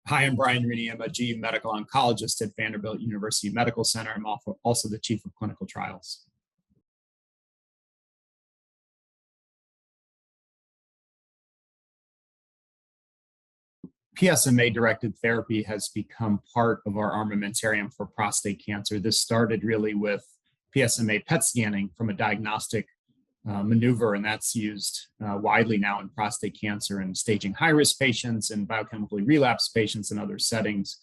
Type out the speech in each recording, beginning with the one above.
Hi, I'm Brian Rini. I'm a GE medical oncologist at Vanderbilt University Medical Center. I'm also the chief of clinical trials. PSMA-directed therapy has become part of our armamentarium for prostate cancer. This started really with PSMA PET scanning from a diagnostic maneuver, and that's used widely now in prostate cancer and staging high-risk patients and biochemically relapsed patients in other settings.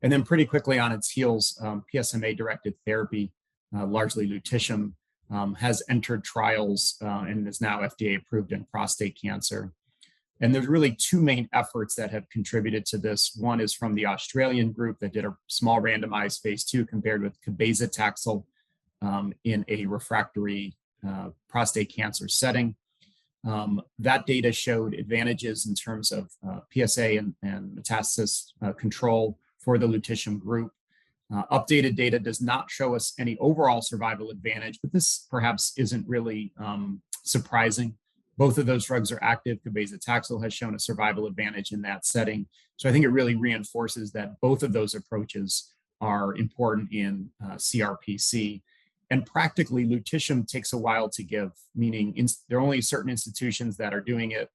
And then pretty quickly on its heels, PSMA-directed therapy, largely lutetium, has entered trials and is now FDA approved in prostate cancer. And there's really two main efforts that have contributed to this. One is from the Australian group that did a small randomized phase 2 compared with cabazitaxel in a refractory prostate cancer setting. That data showed advantages in terms of PSA and metastasis control for the lutetium group. Updated data does not show us any overall survival advantage, but this perhaps isn't really surprising. Both of those drugs are active. Cabazitaxel has shown a survival advantage in that setting. So I think it really reinforces that both of those approaches are important in CRPC. And practically, lutetium takes a while to give, meaning there are only certain institutions that are doing it.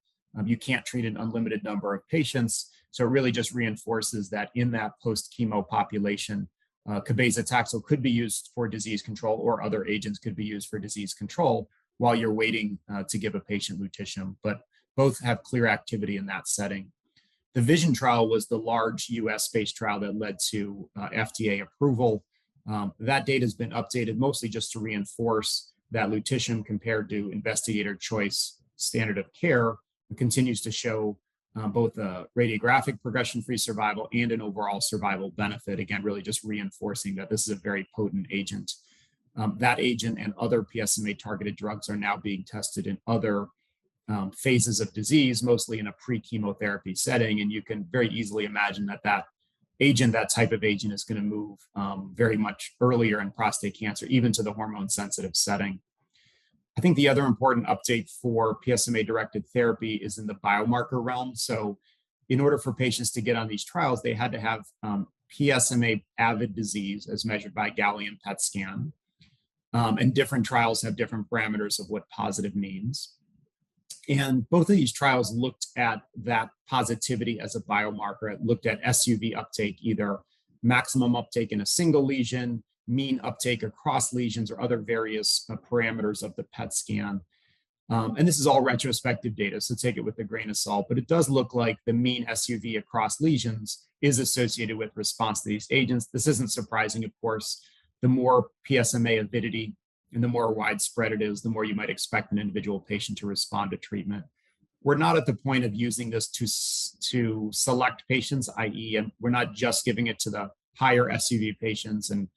You can't treat an unlimited number of patients. So it really just reinforces that in that post-chemo population, cabazitaxel could be used for disease control, or other agents could be used for disease control while you're waiting to give a patient lutetium. But both have clear activity in that setting. The VISION trial was the large US-based trial that led to FDA approval. That data has been updated mostly just to reinforce that lutetium compared to investigator choice standard of care continues to show both a radiographic progression-free survival and an overall survival benefit. Again, really just reinforcing that this is a very potent agent. That agent and other PSMA-targeted drugs are now being tested in other phases of disease, mostly in a pre-chemotherapy setting. And you can very easily imagine that that type of agent is going to move very much earlier in prostate cancer, even to the hormone-sensitive setting. I think the other important update for PSMA-directed therapy is in the biomarker realm. So in order for patients to get on these trials, they had to have PSMA-avid disease as measured by Gallium PET scan. And different trials have different parameters of what positive means. And both of these trials looked at that positivity as a biomarker. It looked at SUV uptake, either maximum uptake in a single lesion, mean uptake across lesions, or other various parameters of the PET scan. And this is all retrospective data, so take it with a grain of salt, but it does look like the mean SUV across lesions is associated with response to these agents. This isn't surprising, of course. The more PSMA avidity and the more widespread it is, the more you might expect an individual patient to respond to treatment. We're not at the point of using this to select patients, i.e., and we're not just giving it to the higher SUV patients and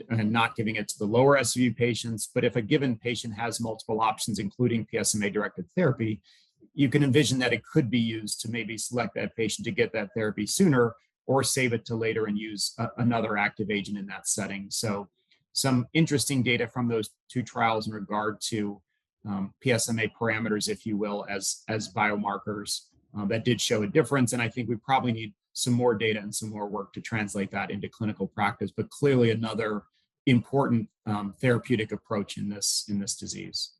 not giving it to the lower SUV patients. But if a given patient has multiple options, including PSMA-directed therapy, you can envision that it could be used to maybe select that patient to get that therapy sooner, or save it to later and use another active agent in that setting. So some interesting data from those two trials in regard to PSMA parameters, if you will, as biomarkers that did show a difference. And I think we probably need some more data and some more work to translate that into clinical practice, but clearly another important therapeutic approach in this disease.